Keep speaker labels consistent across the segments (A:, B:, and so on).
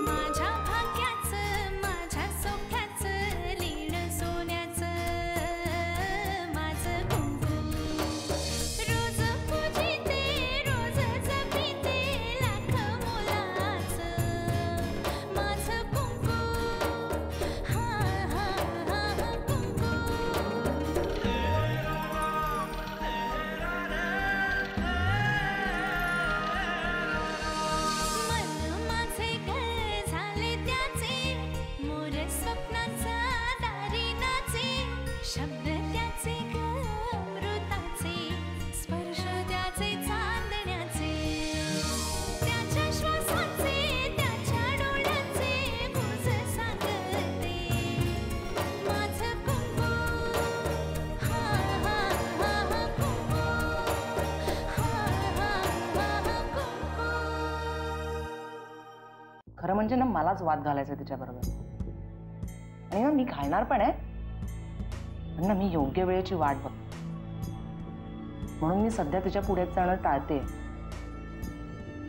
A: माझ्या भाग्याचं माझ्या सौख्याचं लीन सोन्याचं माझं कुंकू रोज पूजिते रोज जपिते लाख मोलाचं माझं कुंकू हा हा हा कुंकू मन माझे घर झाले त्याचे मोर स्वप्नाचा दारी नाचे शब्द त्याचे अमृताचे स्पर्श त्याचे चांदण्याचे त्याच्या श्वासाचे त्याच्या डोळ्याचे मुझ सांगते माझं कुंकू हा हा हा कुंकू हा हा हा कुंकू
B: खरं म्हणजे ना मलाच वाद घालायचा तिच्याबरोबर आणि ना मी घालणार पण आहे पण ना मी योग्य वेळेची वाट बघते म्हणून मी सध्या तिच्या पुढे जाणं टाळते.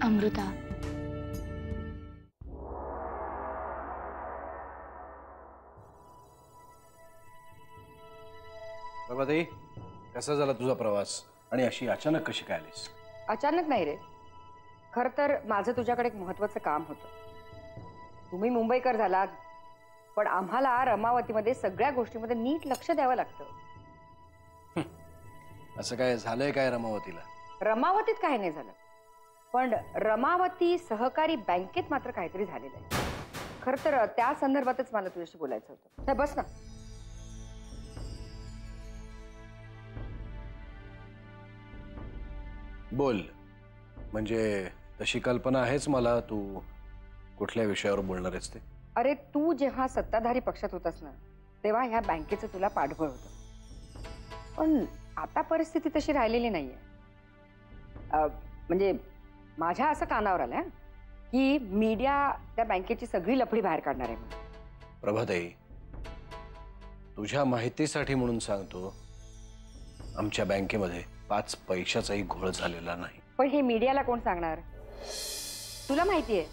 C: अमृता,
D: प्रभाताई, कसा झाला तुझा प्रवास आणि अशी अचानक कशी काय आलीस?
E: अचानक नाही रे. खर तर माझं तुझ्याकडे एक महत्वाचं काम होतं. तुम्ही मुंबईकर झालात पण आम्हाला रमावतीमध्ये सगळ्या गोष्टींमध्ये नीट लक्ष द्यावं लागतं.
D: असं काय झालंय काय रमावतीला?
E: रमावतीत काही नाही झालं पण रमावती सहकारी बँकेत मात्र काहीतरी झालेलं आहे. खर तर त्या संदर्भातच मला तुझ्याशी बोलायचं होतं. तर बस ना.
D: बोल. म्हणजे तशी कल्पना आहेच मला, तू कुठल्या विषयावर बोलणार आहेस ते?
E: अरे तू जेव्हा सत्ताधारी पक्षात होतास ना तेव्हा ह्या बँकेचं तुला पाठबळ होतं पण आता परिस्थिती तशी राहिलेली नाहीये. म्हणजे माझ्या असं कानावर आलंय की मीडिया त्या बँकेची सगळी लफडी बाहेर काढणार आहे म्हणून.
D: प्रभाताई, तुझ्या माहितीसाठी म्हणून सांगतो, आमच्या बँकेमध्ये 5 पैशाचाही घोळ झालेला नाही.
E: पण हे मीडियाला कोण सांगणार? तुला माहितीये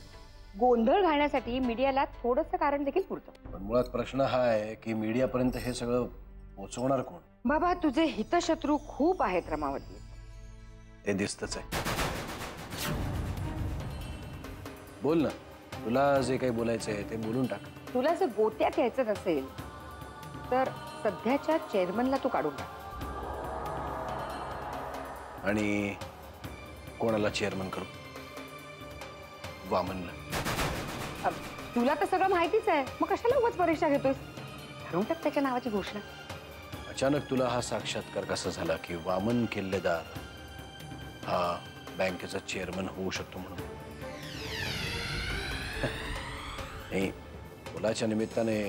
E: गोंधळ घालण्यासाठी मीडियाला थोडंसं कारण देखील पुरतं.
D: पण मुळात प्रश्न हा आहे की मीडियापर्यंत हे सगळं पोहोचवणार कोण?
E: बाबा तुझे हितशत्रू खूप आहेत रमावती.
D: ते दिसतच आहे. बोल ना, तुला जे काही बोलायचं आहे ते बोलून टाक.
E: तुला जर गोत्यात यायचं नसेल तर सध्याच्या चेअरमनला तू काढून टाक.
D: आणि कोणाला चेअरमन करू? वामनला.
E: तुला तर सगळं माहितीच आहे मग कशाला उगाच परीक्षा घेतोस? ठरवून टाक त्याच्या नावाची घोषणा.
D: अचानक तुला हा साक्षात्कार कसा झाला की वामन किल्लेदार हा बँकेचा चेअरमन होऊ शकतो म्हणून? नाही, मुलाच्या निमित्ताने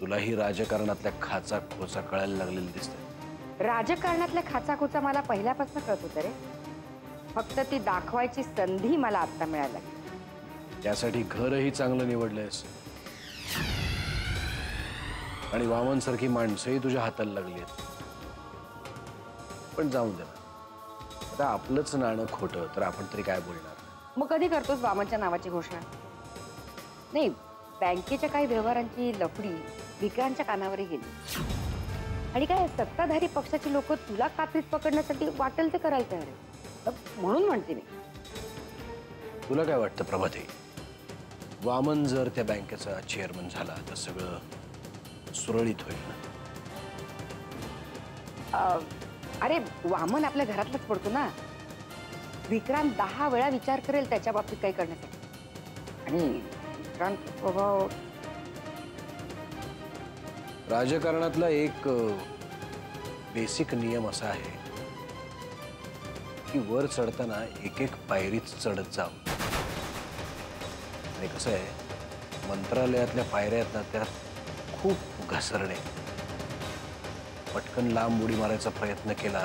D: तुलाही राजकारणातल्या खाचा खोचा कळायला लागलेली दिसते.
E: राजकारणातल्या खाचाखोचा मला पहिल्यापासून कळत होतं रे. फक्त ती दाखवायची संधी मला आता मिळाली.
D: त्यासाठी घरही चांगलं निवडलंयस आणि वामन सारखी माणसंही तुझ्या हाताला लागली आहेत. पण जाऊन दे ना, आता आपलंच नाणं खोटं तर आपण तरी काय बोलणार?
E: मग कधी करतोस वामनच्या नावाची घोषणा? नाही, बँकेच्या काही व्यवहारांची लफडी विक्रांतच्या कानावरही गेली आणि काय सत्ताधारी पक्षाची लोक तुला कात्रीत पकडण्यासाठी वाटेल ते करायला तयार आहे. म्हणून म्हणते मी.
D: तुला काय वाटतं प्रभाते, वामन जर त्या बँकेचा चेअरमन झाला तर सगळं सुरळीत होईल ना?
E: अरे वामन आपल्या घरातलाच पडतो ना. विक्रांत 10 वेळा विचार करेल त्याच्या बाबतीत काही करण्यासाठी. आणि विक्रांत स्वभाव
D: राजकारणातला एक बेसिक नियम असा आहे की वर चढताना एक एक पायरीच चढत जावं. आणि कसं आहे, मंत्रालयातल्या पायऱ्या आहेत ना त्या खूप घसरणे. पटकन लांब उडी मारायचा प्रयत्न केला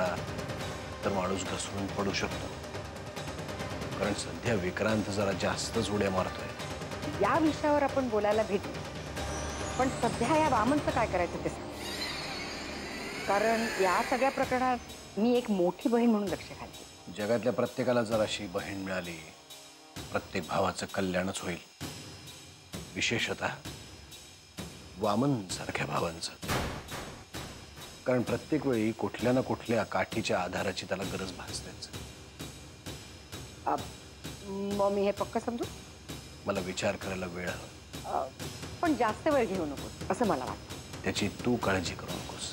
D: तर माणूस घसरून पडू शकतो. कारण सध्या विक्रांत जरा जास्तच उड्या मारतोय.
E: या विषयावर आपण बोलायला भेटू पण सध्या या वामनचं काय करायचं ते सांग. कारण या सगळ्या प्रकरणात मी एक मोठी बहीण म्हणून लक्ष घालते.
D: जगातल्या प्रत्येकाला जर अशी बहीण मिळाली, प्रत्येक भावाचं कल्याणच होईल. विशेषतः वामन सारख्या भावांचं. कारण प्रत्येक वेळी कुठल्या ना कुठल्या काठीच्या आधाराची त्याला गरज भासतेच.
E: मग मी हे पक्क समजू?
D: मला विचार करायला वेळ हवा.
E: पण जास्त वेळ घेऊ नकोस असं मला वाटतं.
D: त्याची तू काळजी करू नकोस.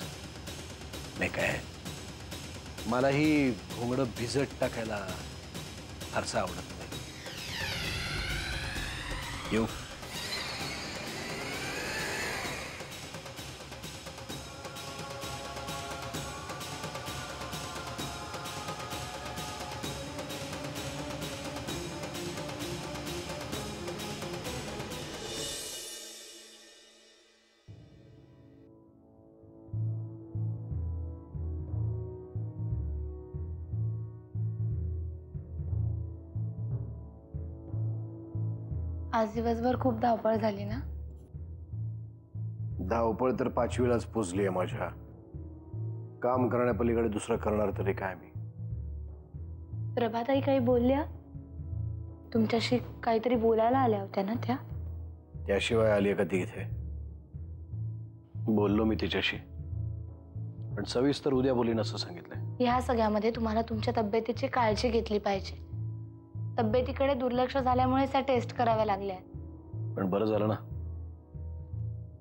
D: नाही काय, मलाही घोंगडं भिजत टाकायला फारसं आवडत नाही. येऊ?
A: आज दिवसभर खूप धावपळ झाली ना?
D: धावपळ तर 5वीलाच पोचली आहे माझ्या. काम करण्यापलीकडे दुसरं करणार तरी काय मी.
A: प्रभाताई काही बोलल्या? तुमच्याशी काहीतरी बोलायला आल्या होत्या ना त्या?
D: त्याशिवाय आली का ती इथे? बोललो मी तिच्याशी, पण सविस्तर उद्या बोलीन असं सांगितलंय.
A: ह्या सगळ्यामध्ये तुम्हाला तुमच्या तब्येतीची काळजी घेतली पाहिजे. तब्येतीकडे दुर्लक्ष झाल्यामुळे त्या टेस्ट कराव्या लागल्या.
D: पण बरं झालं ना,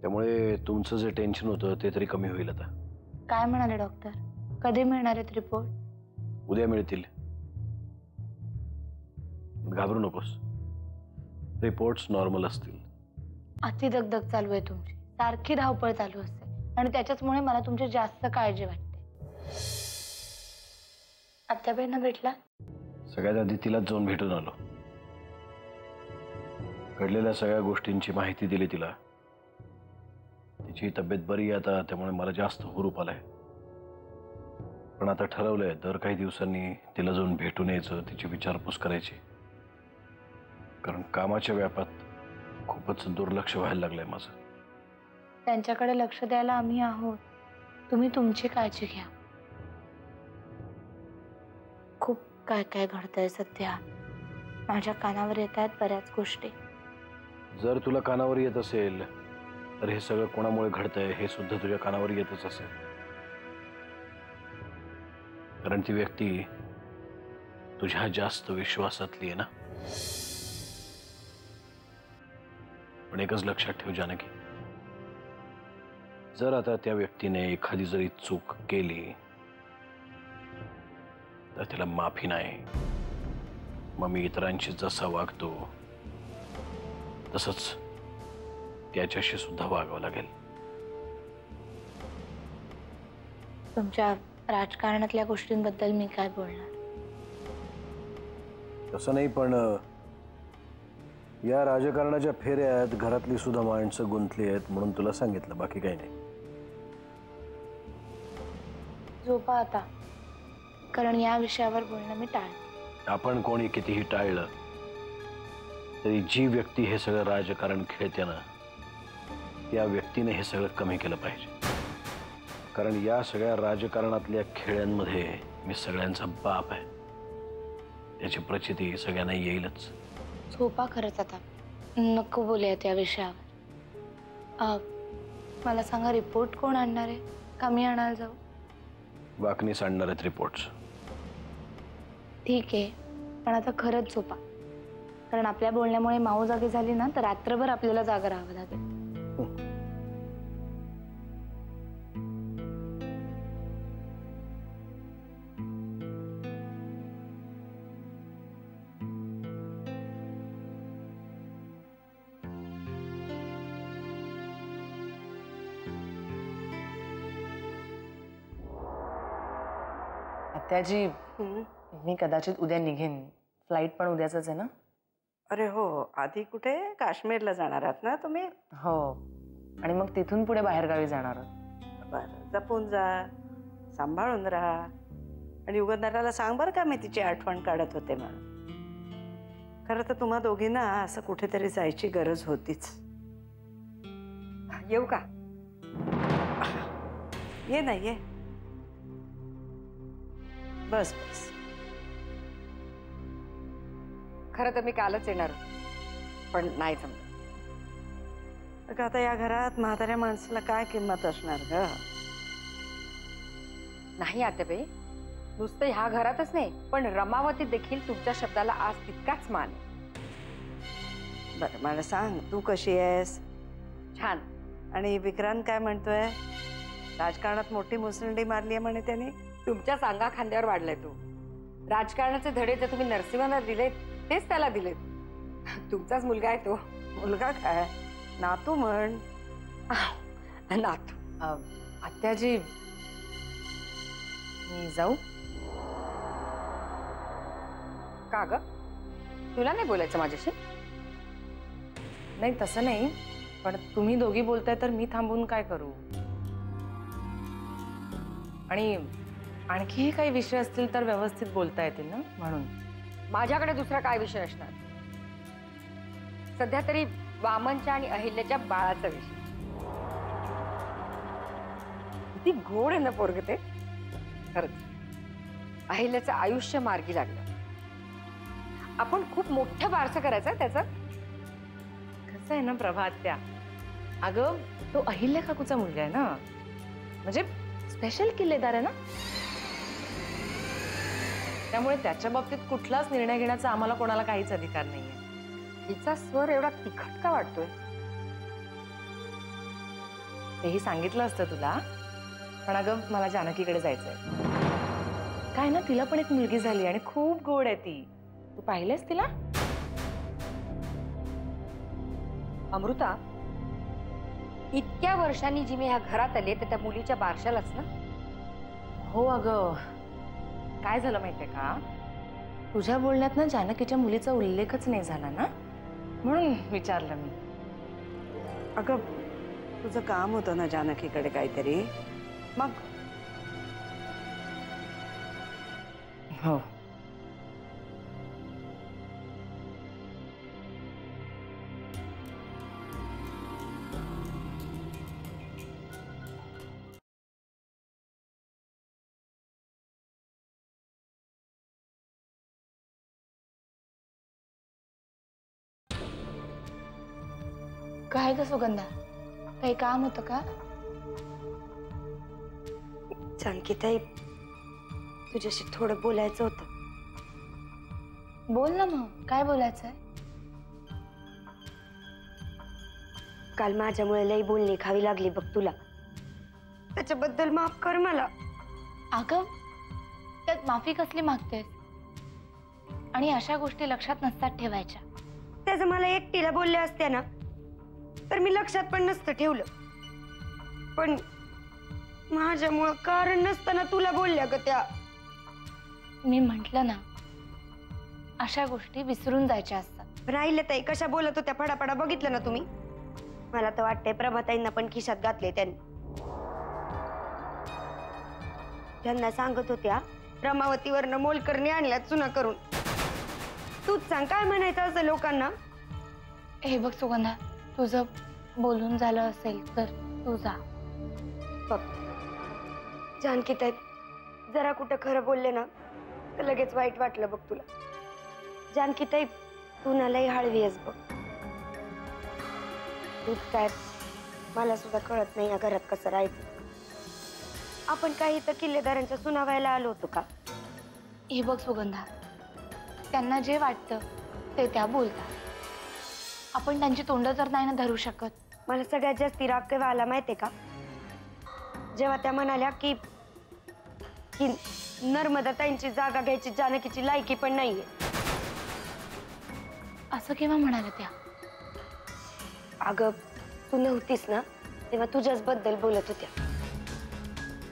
D: त्यामुळे तुमचं जे टेन्शन होतं ते तरी कमी होईल. आता
A: काय म्हणाले डॉक्टर? कधी मिळणार आहेत रिपोर्ट?
D: उद्या मिळतील. घाबरू नकोस, रिपोर्ट्स नॉर्मल असतील.
A: अति दगदग चालू आहे तुमची, सारखी धावपळ चालू असते आणि त्याच्याचमुळे मला तुमची जास्त काळजी वाटते. आत्याबाईंना भेटला?
D: सगळ्यात आधी तिलाच जाऊन भेटून आलो. घडलेल्या सगळ्या गोष्टींची माहिती दिली तिला. तिची तब्येत बरी आहे आता, त्यामुळे मला जास्त हुरूप आलाय. पण आता ठरवलंय दर काही दिवसांनी तिला जाऊन भेटून यायचं, तिची विचारपूस करायची. कारण कामाच्या व्यापात खूपच दुर्लक्ष व्हायला लागलंय माझं.
A: त्यांच्याकडे लक्ष द्यायला आम्ही आहोत. तुम्ही तुमची काळजी घ्या. खूप काय काय घडतंय सध्या. माझ्या कानावर येत आहेत बऱ्याच गोष्टी.
D: जर तुला कानावर येत असेल तर हे सगळं कोणामुळे घडतंय हे सुद्धा तुझ्या कानावर येतच असेल. कारण ती व्यक्ती तुझ्या जास्त विश्वासातली आहे ना. पण एकच लक्षात ठेव जानकी, जर आता त्या व्यक्तीने एखादी जरी चूक केली तर तिला माफी नाही. मग मी इतरांशी जसा वागतो तसंच त्याच्याशी सुद्धा वागावं लागेल.
A: तुमच्या राजकारणातल्या गोष्टींबद्दल मी काय बोलणार?
D: तसं नाही, पण या राजकारणाच्या फेऱ्यात घरातली सुद्धा माणसं गुंतली आहेत म्हणून तुला सांगितलं, बाकी काही नाही.
A: झोपा आता, कारण या विषयावर बोलणं मी टाळते.
D: आपण कोणी कितीही टाळलं तरी जी व्यक्ती हे सगळं राजकारण खेळते ना, त्या व्यक्तीने हे सगळं कमी केलं पाहिजे. कारण या सगळ्या राजकारणातल्या खेळांमध्ये मी सगळ्यांचा बाप आहे. त्याची प्रचिती सगळ्यांना येईलच.
A: झोपा खरंच आता, नको बोलूया त्या विषयावर. मला सांगा, रिपोर्ट कोण आणणार आहे का मी आणायला जाऊ?
D: वाकणीस आणणार आहेत रिपोर्ट्स.
A: ठीक आहे, पण आता खरंच झोपा. कारण आपल्या बोलण्यामुळे माऊ जागी झाली ना तर रात्रभर आपल्याला जागा राहावं लागेल.
B: आत्याजी, मी कदाचित उद्या निघेन. फ्लाईट पण उद्याच आहे ना?
C: अरे हो, आधी कुठे काश्मीरला जाणार आहात ना तुम्ही?
B: हो, आणि मग तिथून पुढे बाहेरगावी जाणार आहोत.
C: बरं, जपून जा, सांभाळून राहा. आणि युगंधराला सांग बरं का, मी तिची आठवण काढत होते म्हणून. खरं तर तुम्हा दोघींना असं कुठेतरी जायची गरज होतीच.
E: येऊ का?
C: ये ना, ये. बस बस.
E: खरं तर मी कालच येणार होते, पण नाही जमलं.
C: अगं आता या घरात म्हाताऱ्या माणसाला काय किंमत असणार ग?
E: नाही आत्याबाई, नुसतं ह्या घरातच नाही पण रमावतीत देखील तुमच्या शब्दाला आज तितकाच मान आहे.
C: बरं मला सांग, तू कशी आहेस?
E: छान.
C: आणि विक्रांत काय म्हणतोय? राजकारणात मोठी मुसंडी मारली आहे म्हणे त्याने.
E: तुमच्या सांगा खांद्यावर वाढलाय तो. राजकारणाचे धडे जे तुम्ही नरसिंहांना दिलेत तेच त्याला दिलेत. तुमचाच मुलगा आहे तो.
C: मुलगा काय, नातू म्हण.
E: नातू.
B: आत्याजी, मी जाऊ?
E: का ग, तुला नाही बोलायचं माझ्याशी?
B: नाही तसं नाही, पण तुम्ही दोघी बोलताय तर मी थांबून काय करू? आणि आणखीही काही विषय असतील तर व्यवस्थित बोलता येतील ना, म्हणून.
E: माझ्याकडे दुसरा काय विषय असणार? सध्या तरी वामनच्या आणि अहिल्याच्या बाळाचा विषय. किती गोड आहे ना पोरग ते. खरंच अहिल्याचं आयुष्य मार्गी लागलं. आपण खूप मोठं बारसं करायचं त्याचं.
B: कसं आहे ना प्रभात्या, अगं तो अहिल्या काकूचा मुलगा आहे ना, म्हणजे स्पेशल किल्लेदार आहे ना, त्यामुळे त्याच्या बाबतीत कुठलाच निर्णय घेण्याचा आम्हाला कोणाला काहीच अधिकार नाहीये.
E: हिचा स्वर एवढा तिखट का वाटतोय?
B: तेही सांगितलं असतं तुला, पण अगं मला जानकीकडे जायचंय. काय ना, तिला पण एक मुलगी झाली आणि खूप गोड आहे ती. तू पाहिलेस तिला?
E: अमृता, इतक्या वर्षांनी जी मी ह्या घरात आले तर त्या मुलीच्या बारशालाच ना.
B: हो अगं, काय झालं माहितीये का, तुझ्या बोलण्यात ना जानकीच्या मुलीचा उल्लेखच नाही झाला ना, म्हणून विचारलं मी.
C: अगं तुझं काम होतं ना जानकीकडे काहीतरी, मग.
B: हो.
A: काय ग सुगंधा, काही काम होतं का?
F: जानकीताई, तुझ्याशी थोडं बोलायचं होतं.
A: बोल ना मग, काय बोलायचंय?
F: काल माझ्यामुळे लई बोलणी खावी लागली बघ तुला. त्याच्याबद्दल माफ कर मला.
A: अगं त्यात माफी कसली मागतेस? आणि अशा गोष्टी लक्षात नसतात ठेवायच्या.
F: त्याचं मला एकटीला बोलले असते ना तर मी लक्षात पण नसतं ठेवलं, पण माझ्यामुळं कारण नसताना तुला बोलल्या ग त्या.
A: मी म्हंटल ना, अशा गोष्टी विसरून जायच्या असतात.
F: राहिलं ताई कशा बोलत होत्या फडाफडा बघितलं ना तुम्ही. मला तर वाटतंय प्रभाताईंना पण खिशात घातले त्यांनी. त्यांना सांगत होत्या रमावतीवरनं मोलकरणी आणल्या चुना करून. तूच सांग काय म्हणायचं असं लोकांना.
A: हे बघ सुगंधा, तुझं बोलून झालं असेल तर तू जा.
F: बघ जानकीताई, जरा कुठं खरं बोलले ना तर लगेच वाईट वाटलं बघ तुला. जानकीताई, तू ना लई हळवी आहेस बघ. तूच काय, मला सुद्धा कळत नाही या घरात कसं राहायचं. आपण काही तर किल्लेदारांच्या सुनावायला आलो होतो का?
A: हे बघ सुगंधा, त्यांना जे वाटतं ते त्या बोलतात. आपण त्यांची तोंड तर नाही ना धरू शकत.
F: मला सगळ्यात जास्त राग केव्हा आला माहितीये का? जेव्हा त्या म्हणाल्या की नर्मदाताईंची जागा घ्यायची जानकीची लायकी पण नाहीये.
A: असं केव्हा म्हणाल्या त्या?
F: अगं तू नव्हतीस ना तेव्हा तुझ्याच बद्दल बोलत होत्या.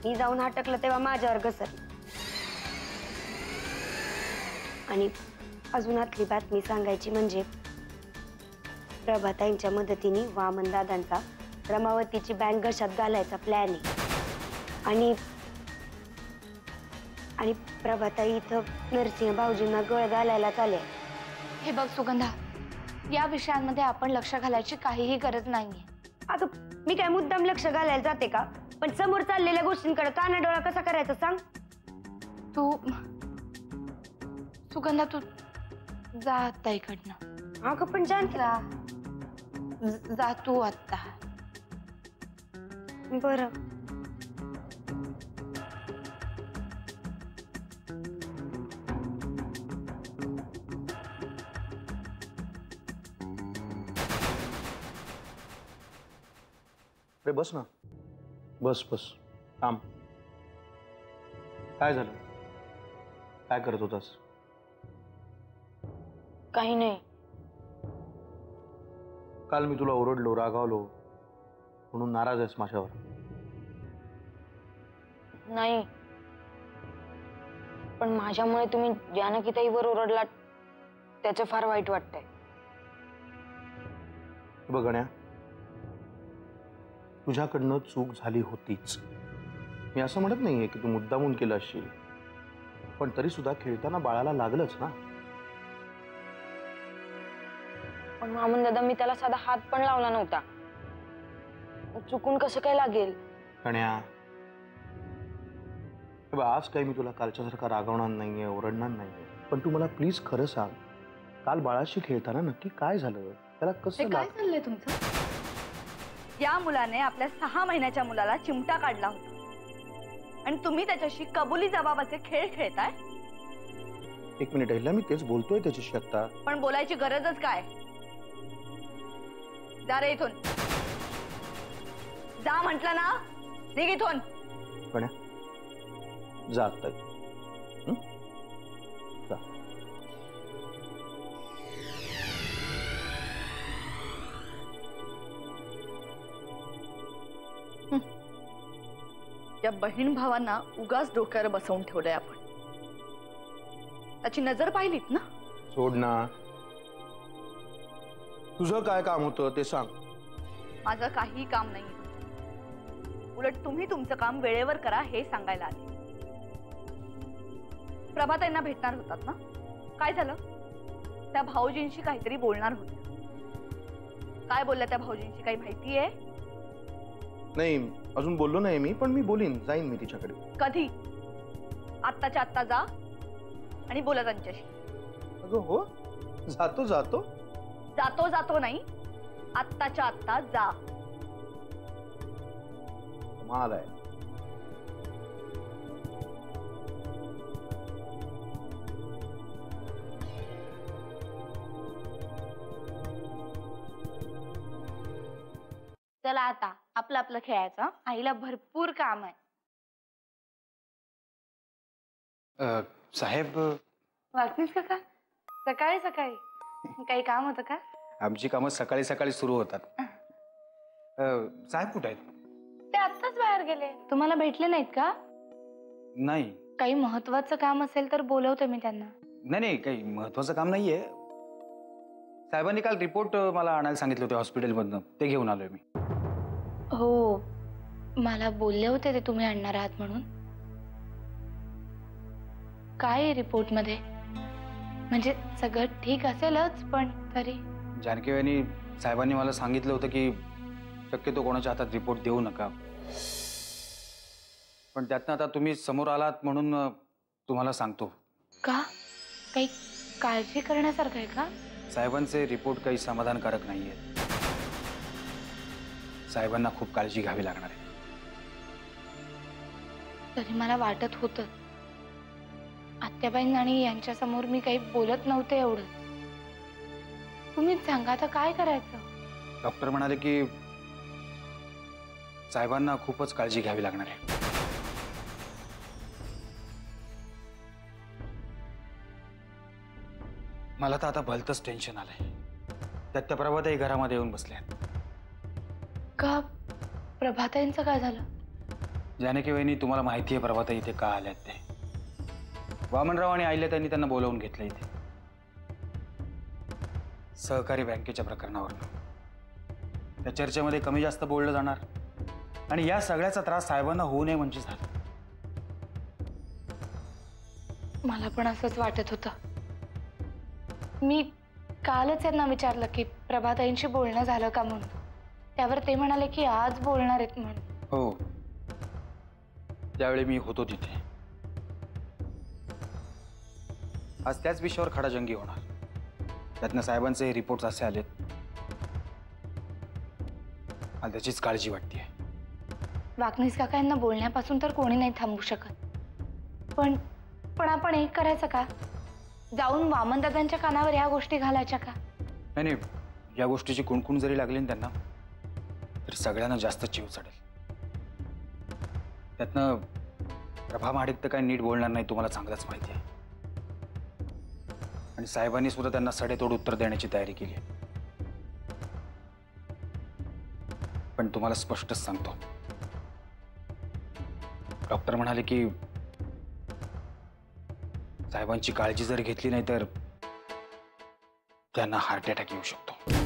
F: मी जाऊन हटकलं तेव्हा माझ्यावर घसरली. आणि अजून आतली बातमी सांगायची म्हणजे प्रभाताईंच्या मदतीने वामन दादांचा रमावतीची बँक घशात घालायचा प्लॅन आहे. आणि प्रभाताई इथं नरसिंह भाऊजींना गळ घालायला चालले.
A: हे बघ सुगंधा, या विषयांमध्ये आपण लक्ष घालायची काहीही गरज नाहीये.
F: अगं मी काय मुद्दाम लक्ष घालायला जाते का? पण समोर चाललेल्या गोष्टींकडे कानाडोळा कसा करायचा सांग?
A: तू सुगंधा, जा आत्ता इकडनं.
F: अगं पण जानकी
A: जा जा तू आत्ता.
F: बरं.
G: अरे बस ना, बस बस. थांब. काय झालं? काय करत होतास?
A: काही नाही.
G: काल मी तुला ओरडलो, रागावलो म्हणून नाराज आहेस माझ्यावर?
A: नाही, पण माझ्यामुळे तुम्ही जानकीताईवर ओरडलात त्याचं फार वाईट वाटतंय.
G: बघ गण्या, तुझ्याकडनं चूक झाली होतीच. मी असं म्हणत नाहीये की तू मुद्दामून केलं असशील, पण तरी सुद्धा खेळताना बाळाला लागलंच ना.
A: पण मामून दादा, मी त्याला साधा हात पण लावला नव्हता. चुकून कसं काय लागेल?
G: गण्या, आज काही मी तुला कालच्यासारखा रागवणार नाहीये, ओरडणार नाहीये, पण तू मला प्लीज खरं सांग, काल बाळाशी खेळताना नक्की काय झालं? त्याला कसं
H: काय चाललंय तुमचं? या मुलाने आपल्या 6 महिन्याच्या मुलाला चिमटा काढला होता आणि तुम्ही त्याच्याशी कबुली जबाबाचे खेळ खेळताय.
G: एक मिनिट अहिल्या, मी तेच बोलतोय त्याच्याशी आता.
H: पण बोलायची गरजच काय? जा रे इथून. जा म्हटलं ना, निघ इथून.
G: गण्या, जा आता. जा.
H: या बहीण भावांना उगाच डोक्यावर बसवून ठेवलंय आपण. त्याची नजर पाहिलीत ना?
G: सोड ना. तुझं काय काम होतं ते सांग.
H: माझं काही काम नाही. उलट तुम्ही तुमचं काम वेळेवर करा हे सांगायला आले. प्रभाताईंना भेटणार होतात ना? काय झालं? त्या भाऊजींशी काहीतरी बोलणार होत्या. काय बोलल्या त्या भाऊजींशी काही माहिती आहे?
G: नाही, अजून बोललो नाही मी, पण मी बोलीन, जाईन मी तिच्याकडे.
H: कधी? आत्ताच्या आत्ता जा आणि बोला त्यांच्याशी.
G: अगं हो, जातो जातो.
H: जातो जातो नाही, आत्ताच्या आत्ता जा.
G: कमाल आहे.
A: चला आता आपलं आपलं खेळायचं. आईला भरपूर काम आहे.
I: साहेब,
A: वाचनीस का? सकाळी सकाळी काही काम होतं का?
I: आमची कामं सकाळी सकाळी सुरू होतात. साहेब कुठे आहेत?
A: ते आत्ताच बाहेर गेले. तुम्हाला भेटले नाहीत का?
I: नाही.
A: काही महत्वाचं काम असेल तर बोलवते मी त्यांना.
I: नाही, काही महत्वाचं काम नाहीये. साहेबांनी काल रिपोर्ट मला आणायला सांगितले होते हॉस्पिटलमधनं, ते घेऊन आलोय मी.
A: हो, मला बोलले होते ते तुम्ही आणणार आहात म्हणून. काय रिपोर्ट मध्ये? म्हणजे सगळं ठीक असेलच, पण तरी.
I: जानकीबाईंनी साहेबांनी मला सांगितलं होतं की शक्यतो कोणाच्या हातात रिपोर्ट देऊ नका, पण त्यातनं आता तुम्ही समोर आलात म्हणून तुम्हाला सांगतो.
A: का? काही काळजी करण्यासारखं आहे का?
I: साहेबांचे रिपोर्ट काही समाधानकारक नाहीये. साहेबांना खूप काळजी घ्यावी लागणार आहे.
A: तरी मला वाटत होतं. आत्याबाईं आणि यांच्या समोर मी काही बोलत नव्हते एवढं. तुम्हीच सांगा आता काय करायचं?
I: डॉक्टर म्हणाले की साहेबांना खूपच काळजी घ्यावी लागणार आहे. मला तर आता भलतंच टेन्शन आलंय. त्यात त्या प्रभाताई घरामध्ये येऊन बसल्या आहेत.
A: का? प्रभाताईंचं काय झालं?
I: जानकी वहिनी, तुम्हाला माहिती आहे प्रभाताई इथे का आल्यात ते. वामनराव आणि अहिल्याताईंनी त्यांना बोलावून घेतलं इथे सहकारी बँकेच्या प्रकरणावर. त्या चर्चेमध्ये कमी जास्त बोललं जाणार आणि या सगळ्याचा त्रास साहेबांना होऊ नये म्हणजे झालं.
A: मला पण असंच वाटत होतं. मी कालच यांना विचारलं की प्रभाताईंशी बोलणं झालं का म्हणून. त्यावर ते म्हणाले की आज बोलणार आहेत म्हणून.
I: हो, त्यावेळी मी होतो तिथे. आज त्याच विषयावर खडाजंगी होणार. त्यातनं साहेबांचे रिपोर्ट असे आलेत, मला त्याचीच काळजी वाटते.
A: वाकनीस काका यांना बोलण्यापासून तर कोणी नाही थांबू शकत. पण आपण एक करायचं का? जाऊन वामनदादांच्या कानावर या गोष्टी घालायच्या का?
I: नाही, या गोष्टीची कुणकुण जरी लागली ना त्यांना, तरी सगळ्यांना जास्त जीव चढेल. त्यातनं प्रभा महाडिक तर काय नीट बोलणार नाही, तुम्हाला चांगलंच माहिती आहे. आणि साहेबांनी सुद्धा त्यांना सडेतोड उत्तर देण्याची तयारी केली आहे. पण तुम्हाला स्पष्टच सांगतो, डॉक्टर म्हणाले की साहेबांची काळजी जर घेतली नाही तर त्यांना हार्ट अटॅक येऊ शकतो.